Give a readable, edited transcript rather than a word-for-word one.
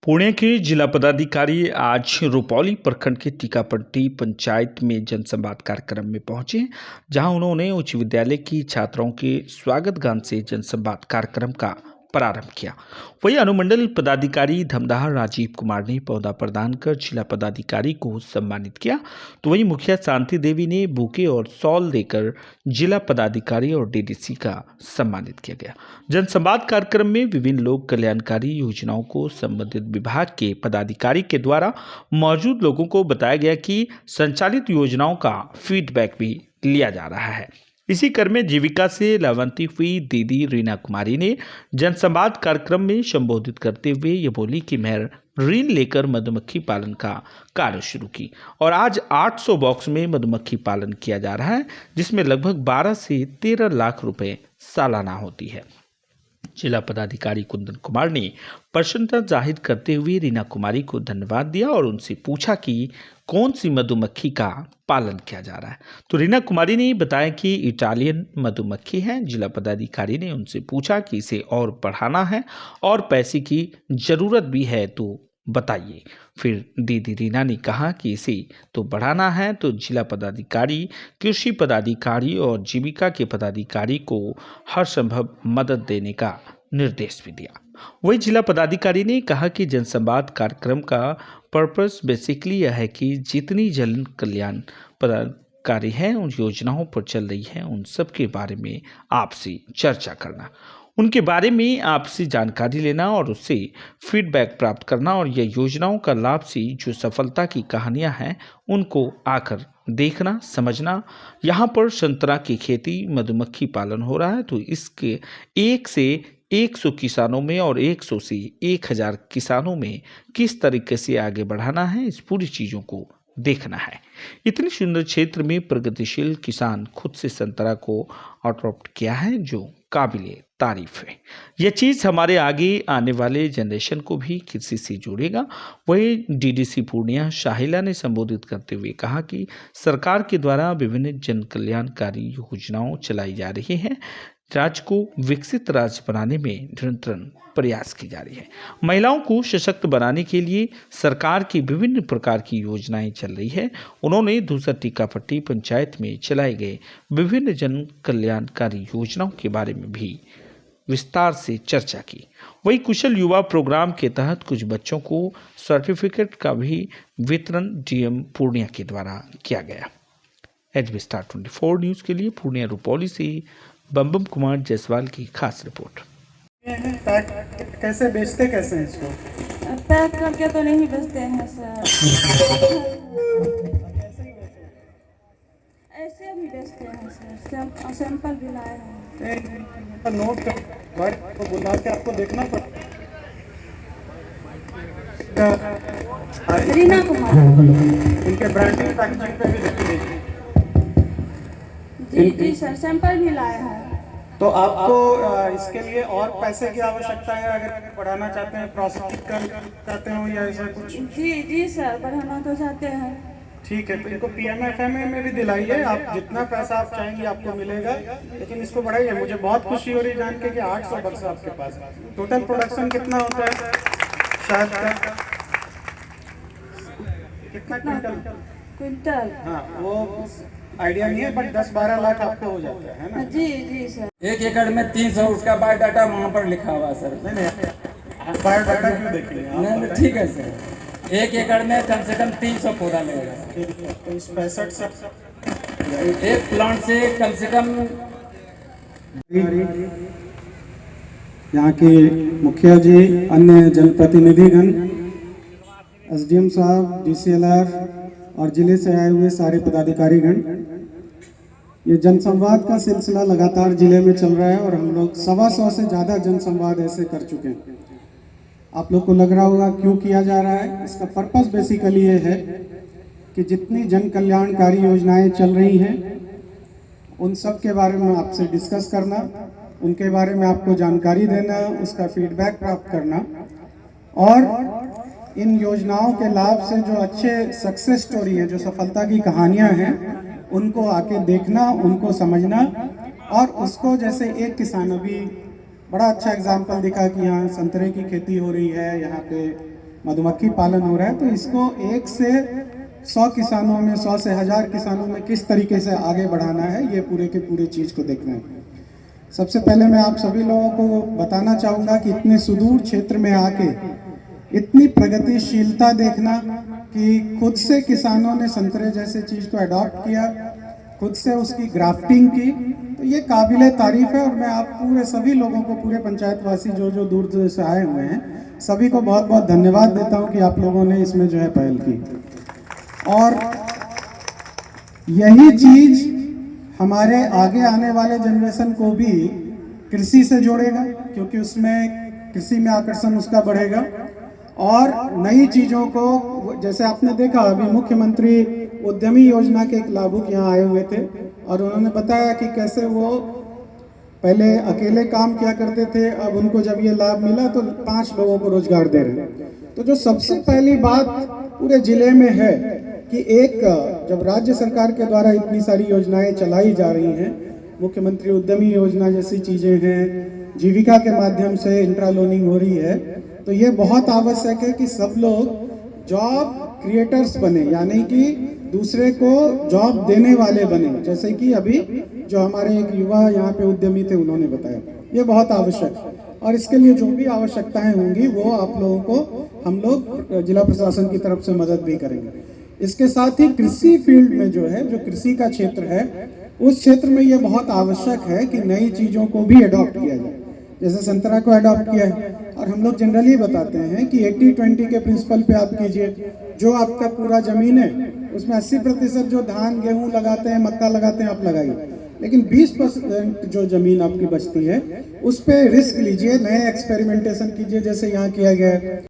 पुणे के जिला पदाधिकारी आज रुपौली प्रखंड के टीकापट्टी पंचायत में जनसंवाद कार्यक्रम में पहुंचे, जहां उन्होंने उच्च विद्यालय की छात्राओं के स्वागत गान से जनसंवाद कार्यक्रम का प्रारंभ किया। वहीं अनुमंडल पदाधिकारी धमदाह राजीव कुमार ने पौधा प्रदान कर जिला पदाधिकारी को सम्मानित किया, तो वहीं मुखिया शांति देवी ने बुके और शॉल देकर जिला पदाधिकारी और डीडीसी का सम्मानित किया गया। जनसंवाद कार्यक्रम में विभिन्न लोक कल्याणकारी योजनाओं को संबंधित विभाग के पदाधिकारी के द्वारा मौजूद लोगों को बताया गया कि संचालित योजनाओं का फीडबैक भी लिया जा रहा है। इसी क्रम में जीविका से लाभान्वित हुई दीदी रीना कुमारी ने जनसंवाद कार्यक्रम में संबोधित करते हुए ये बोली कि मैं ऋण लेकर मधुमक्खी पालन का कार्य शुरू की और आज 800 बॉक्स में मधुमक्खी पालन किया जा रहा है, जिसमें लगभग 12 से 13 लाख रुपए सालाना होती है। जिला पदाधिकारी कुंदन कुमार ने प्रसन्नता जाहिर करते हुए रीना कुमारी को धन्यवाद दिया और उनसे पूछा कि कौन सी मधुमक्खी का पालन किया जा रहा है, तो रीना कुमारी ने बताया कि इटालियन मधुमक्खी है। जिला पदाधिकारी ने उनसे पूछा कि इसे और बढ़ाना है और पैसे की जरूरत भी है तो बताइए। फिर दीदी रीना ने कहा कि इसे तो बढ़ाना है, तो जिला पदाधिकारी, कृषि पदाधिकारी और जीविका के पदाधिकारी को हर संभव मदद देने का निर्देश भी दिया। वही जिला पदाधिकारी ने कहा कि जनसंवाद कार्यक्रम का पर्पस बेसिकली यह है कि जितनी जन कल्याण पदाधिकारी हैं, उन योजनाओं पर चल रही है, उन सब के बारे में आपसे चर्चा करना, उनके बारे में आपसे जानकारी लेना और उससे फीडबैक प्राप्त करना और यह योजनाओं का लाभ से जो सफलता की कहानियां हैं उनको आकर देखना, समझना। यहाँ पर संतरा की खेती, मधुमक्खी पालन हो रहा है, तो इसके 1 से 100 किसानों में और 100 से 1000 किसानों में किस तरीके से आगे बढ़ाना है, इस पूरी चीज़ों को देखना है। इतनी सुंदर क्षेत्र में प्रगतिशील किसान खुद से संतरा को अडॉप्ट किया है, जो काबिले तारीफ है। यह चीज़ हमारे आगे आने वाले जनरेशन को भी कृषि से जोड़ेगा। वहीं डीडीसी पूर्णिया शाहिला ने संबोधित करते हुए कहा कि सरकार के द्वारा विभिन्न जन कल्याणकारी योजनाओं चलाई जा रही हैं। राज्य को विकसित राज्य बनाने में निरंतर प्रयास की जा रही है। महिलाओं को सशक्त बनाने के लिए सरकार की विभिन्न प्रकार की योजनाएं चल रही है। उन्होंने दूसरा टीकापट्टी पंचायत में चलाए गए विभिन्न जन कल्याणकारी योजनाओं के बारे में भी विस्तार से चर्चा की। वही कुशल युवा प्रोग्राम के तहत कुछ बच्चों को सर्टिफिकेट का भी वितरण डीएम पूर्णिया के द्वारा किया गया। एचबी स्टार 24 न्यूज़ के लिए पूर्णिया रुपौली से बम कुमार जायसवाल की खास रिपोर्ट। कैसे बेचते कैसे हैं इसको? पैक करके तो नहीं बेचते हैं सर, ऐसे भी बेचते हैं सर, सैंपल भी लाए हैं। नोट को बुला के आपको देखना पड़ता है। रीना कुमार इनके ब्रांडिंग पैकेजिंग पे भी देखिए। जी सर, सैंपल भी लाए हैं। तो आपको इसके लिए और पैसे की आवश्यकता है, अगर बढ़ाना चाहते हैं, प्रोसेसिंग करते हो या ऐसा कुछ? जी सर, बढ़ाना तो चाहते हैं। ठीक है, तो इनको पीएमएफएमए में भी दिलाइए। आप जितना पैसा आप चाहेंगे आपको मिलेगा, लेकिन इसको बढ़ाइए। मुझे बहुत खुशी हो रही है जान के कि 800 बक्स आपके पास। टोटल प्रोडक्शन कितना होता है शायद का? कितना क्विंटल? हाँ, वो आइडिया नहीं है, बट 10-12 लाख आपका हो जाता है ना? जी सर। 1 एकड़ में 300, उसका बायोडाटा वहाँ पर लिखा हुआ सर। नहीं, बायोडाटा क्यों देखेंगे? नहीं, ठीक है सर। 1 एकड़ में कम से कम 300 पौधा लगेगा। तो इस 65 से एक प्लांट से कम यहाँ के मुखिया जी, अन्य जनप्रतिनिधिगण, एसडीएम साहब, डीसीएलआर और जिले से आए हुए सारे पदाधिकारीगण, ये जनसंवाद का सिलसिला लगातार जिले में चल रहा है और हम लोग 125 से ज़्यादा जनसंवाद ऐसे कर चुके हैं। आप लोग को लग रहा होगा क्यों किया जा रहा है। इसका पर्पस बेसिकली ये है कि जितनी जन कल्याणकारी योजनाएं चल रही हैं उन सब के बारे में आपसे डिस्कस करना, उनके बारे में आपको जानकारी देना, उसका फीडबैक प्राप्त करना और इन योजनाओं के लाभ से जो अच्छे सक्सेस स्टोरी है, जो सफलता की कहानियां हैं, उनको आके देखना, उनको समझना और उसको, जैसे एक किसान अभी बड़ा अच्छा एग्जाम्पल दिखा कि यहाँ संतरे की खेती हो रही है, यहाँ पे मधुमक्खी पालन हो रहा है, तो इसको 1 से 100 किसानों में, 100 से 1000 किसानों में किस तरीके से आगे बढ़ाना है, ये पूरे के पूरे चीज़ को देखना है। सबसे पहले मैं आप सभी लोगों को बताना चाहूँगा कि इतने सुदूर क्षेत्र में आके इतनी प्रगतिशीलता देखना कि खुद से किसानों ने संतरे जैसे चीज़ को अडॉप्ट किया, खुद से उसकी ग्राफ्टिंग की, तो ये काबिले तारीफ है। और मैं आप पूरे सभी लोगों को, पूरे पंचायतवासी जो जो दूर दूर से आए हुए हैं, सभी को बहुत बहुत धन्यवाद देता हूं कि आप लोगों ने इसमें जो है पहल की। और यही चीज़ हमारे आगे आने वाले जनरेशन को भी कृषि से जोड़ेगा, क्योंकि उसमें कृषि में आकर्षण उसका बढ़ेगा। और नई चीज़ों को, जैसे आपने देखा अभी मुख्यमंत्री उद्यमी योजना के एक लाभुक यहाँ आए हुए थे और उन्होंने बताया कि कैसे वो पहले अकेले काम किया करते थे, अब उनको जब ये लाभ मिला तो 5 लोगों को रोजगार दे रहे हैं। तो जो सबसे पहली बात पूरे जिले में है कि एक, जब राज्य सरकार के द्वारा इतनी सारी योजनाएं चलाई जा रही हैं, मुख्यमंत्री उद्यमी योजना जैसी चीज़ें हैं, जीविका के माध्यम से इंट्रा लोनिंग हो रही है, तो ये बहुत आवश्यक है कि सब लोग जॉब क्रिएटर्स बने, यानी कि दूसरे को जॉब देने वाले बने। जैसे कि अभी जो हमारे एक युवा यहाँ पे उद्यमी थे उन्होंने बताया, ये बहुत आवश्यक है। और इसके लिए जो भी आवश्यकताएं होंगी वो आप लोगों को हम लोग जिला प्रशासन की तरफ से मदद भी करेंगे। इसके साथ ही कृषि फील्ड में जो है, जो कृषि का क्षेत्र है, उस क्षेत्र में ये बहुत आवश्यक है कि नई चीज़ों को भी अडॉप्ट किया जाए। जैसे संतरा को अडॉप्ट किया है, और हम लोग जनरली बताते हैं कि 80-20 के प्रिंसिपल पे आप कीजिए। जो आपका पूरा ज़मीन है उसमें 80% जो धान गेहूं लगाते हैं, मक्का लगाते हैं, आप लगाइए, लेकिन 20% जो ज़मीन आपकी बचती है उस पर रिस्क लीजिए, नए एक्सपेरिमेंटेशन कीजिए, जैसे यहाँ किया गया है।